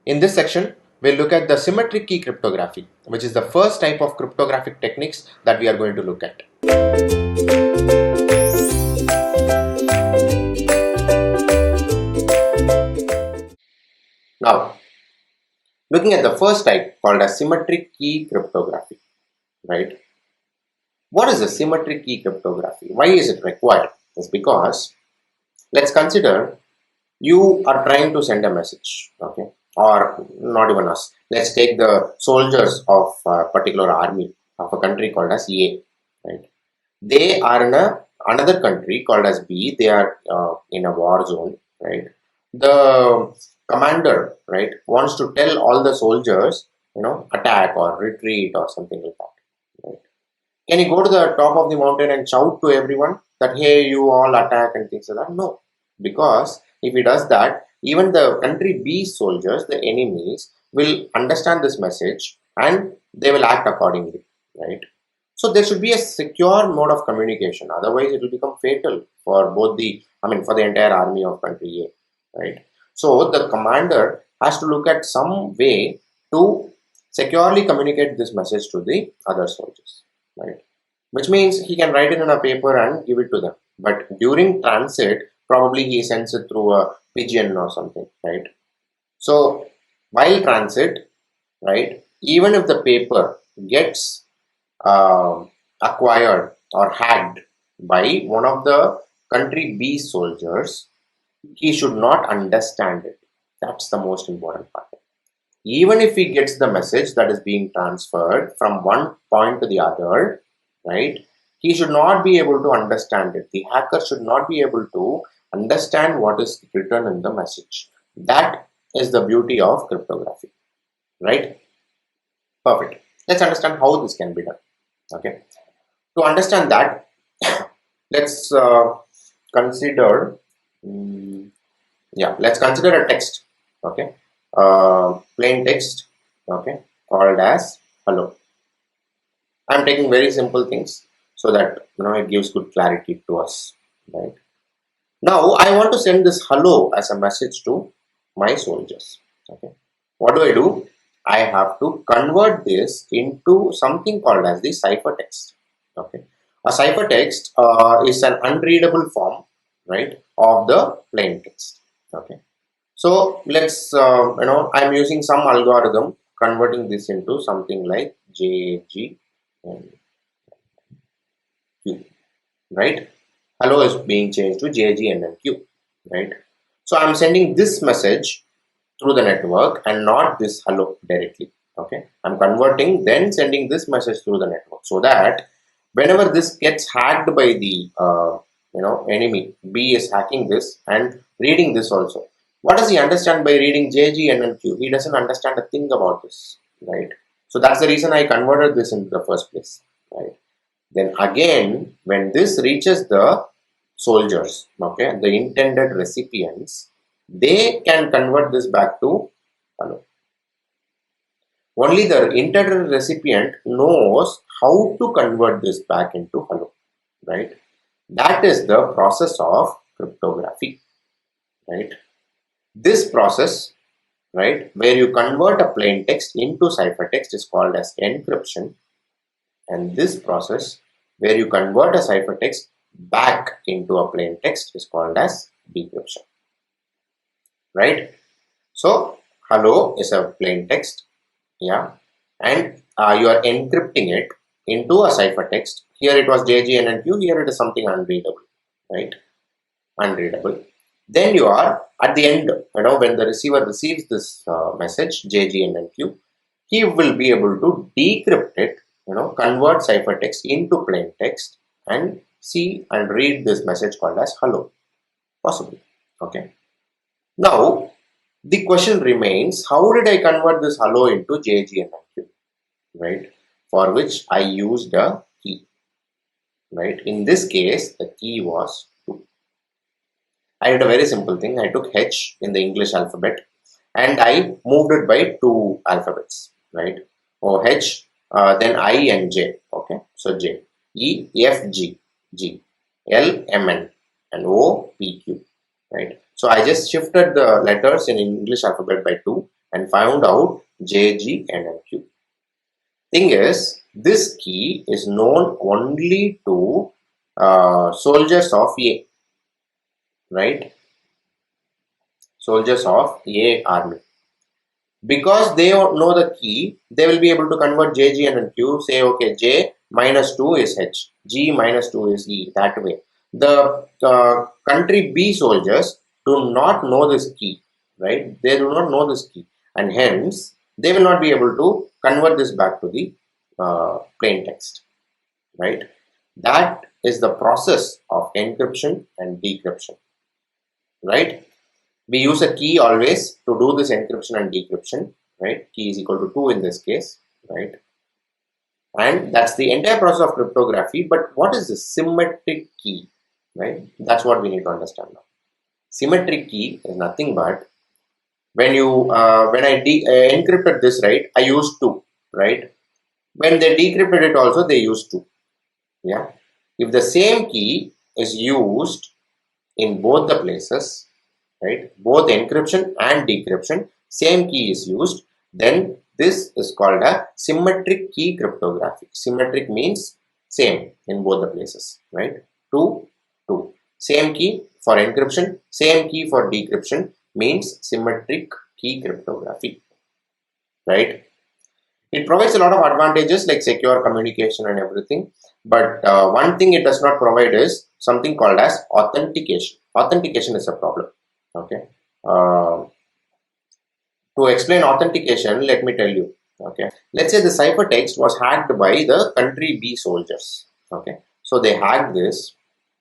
In this section, we'll look at the symmetric key cryptography, which is the first type of cryptographic techniques that we are going to look at. Now, looking at the first type called as symmetric key cryptography, right? What is a symmetric key cryptography? Why is it required? It's because let's consider you are trying to send a message, okay? Or not even us. Let's take the soldiers of a particular army of a country called as A, right? They are in another country called as B. They are in a war zone, right? The commander, right, wants to tell all the soldiers, attack or retreat or something like that. Right? Can he go to the top of the mountain and shout to everyone that, hey, you all attack and things like that? No. Because if he does that, even the country B soldiers, the enemies, will understand this message and they will act accordingly, right? So there should be a secure mode of communication. Otherwise, it will become fatal for for the entire army of country A, right? So the commander has to look at some way to securely communicate this message to the other soldiers, right? Which means he can write it in a paper and give it to them. But during transit, probably he sends it through a pigeon or something, right? So while transit, right, even if the paper gets acquired or hacked by one of the country B soldiers, he should not understand it. That's the most important part. Even if he gets the message that is being transferred from one point to the other, right, he should not be able to understand it. The hacker should not be able to understand what is written in the message. That is the beauty of cryptography, right? Perfect. Let's understand how this can be done. Okay. To understand that, let's consider, let's consider a text. Okay. Plain text. Okay. Called as hello. I'm taking very simple things so that it gives good clarity to us, right? Now I want to send this hello as a message to my soldiers. Okay. What do? I have to convert this into something called as the ciphertext. Okay. A ciphertext is an unreadable form, right, of the plain text. Okay. So let's, I'm using some algorithm converting this into something like JG and Q, right? Hello is being changed to JGNNQ, right? So I'm sending this message through the network and not this hello directly. Okay, I'm converting, then sending this message through the network so that whenever this gets hacked by the enemy, B is hacking this and reading this also. What does he understand by reading JGNNQ? He doesn't understand a thing about this, right? So that's the reason I converted this into the first place, right? Then again, when this reaches the soldiers, okay, the intended recipients, they can convert this back to hello. Only the intended recipient knows how to convert this back into hello, right? That is the process of cryptography, right? This process, right, where you convert a plain text into ciphertext is called as encryption. And this process, where you convert a ciphertext back into a plain text, is called as decryption, right? So hello is a plain text, yeah, and you are encrypting it into a ciphertext. Here it was JGNNQ, here it is something unreadable, right? Unreadable. Then you are at the end, when the receiver receives this message JGNNQ, he will be able to decrypt it, convert ciphertext into plain text and see and read this message called as hello, possibly. Okay. Now the question remains, how did I convert this hello into JGNNQ, right? For which I used a key, right? In this case, the key was 2. I did a very simple thing. I took H in the English alphabet and I moved it by 2 alphabets, right? H, then I and J. Okay, so J, E, F, G, G, L, M, N, and O, P, Q, right? So I just shifted the letters in English alphabet by 2 and found out JGNNQ. Thing is, this key is known only to soldiers of A, right? Soldiers of A army. Because they know the key, they will be able to convert J, G, and Q. Say, okay, J minus 2 is H, G minus 2 is E, that way. The country B soldiers do not know this key, right? They do not know this key, and hence they will not be able to convert this back to the plain text, right? That is the process of encryption and decryption, right? We use a key always to do this encryption and decryption, right? Key is equal to 2 in this case, right? And that's the entire process of cryptography. But what is the symmetric key, right? That's what we need to understand now. Symmetric key is nothing but when I encrypted this, right? I used 2, right? When they decrypted it also, they used 2. Yeah. If the same key is used in both the places, right, both encryption and decryption, same key is used, then this is called a symmetric key cryptography. Symmetric means same in both the places, right? 2, 2. Same key for encryption, same key for decryption means symmetric key cryptography, right? It provides a lot of advantages like secure communication and everything, but one thing it does not provide is something called as authentication. Authentication is a problem. Okay. To explain authentication, let me tell you. Okay. Let's say the ciphertext was hacked by the country B soldiers. Okay. So they hacked this,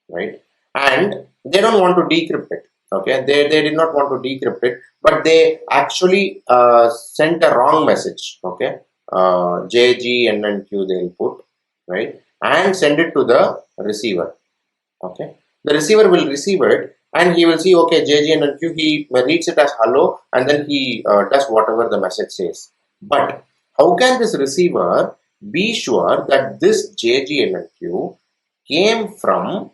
right? And they don't want to decrypt it. Okay. They did not want to decrypt it, but they actually sent a wrong message. Okay. JGNNQ they'll put, right? And send it to the receiver. Okay. The receiver will receive it and he will see, okay, JGNNQ, he reads it as hello and then he does whatever the message says. But how can this receiver be sure that this JGNNQ came from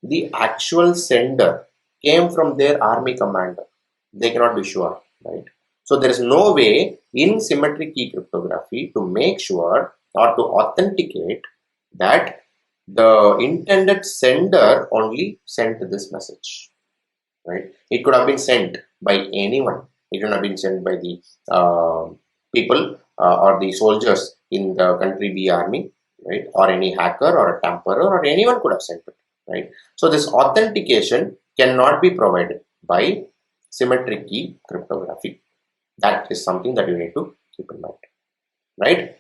the actual sender, came from their army commander? They cannot be sure, right? So there is no way in symmetric key cryptography to make sure or to authenticate that the intended sender only sent this message, right? It could have been sent by anyone. It could have been sent by the people or the soldiers in the country B army, right? Or any hacker or a tamperer or anyone could have sent it, right? So this authentication cannot be provided by symmetric key cryptography. That is something that you need to keep in mind, right?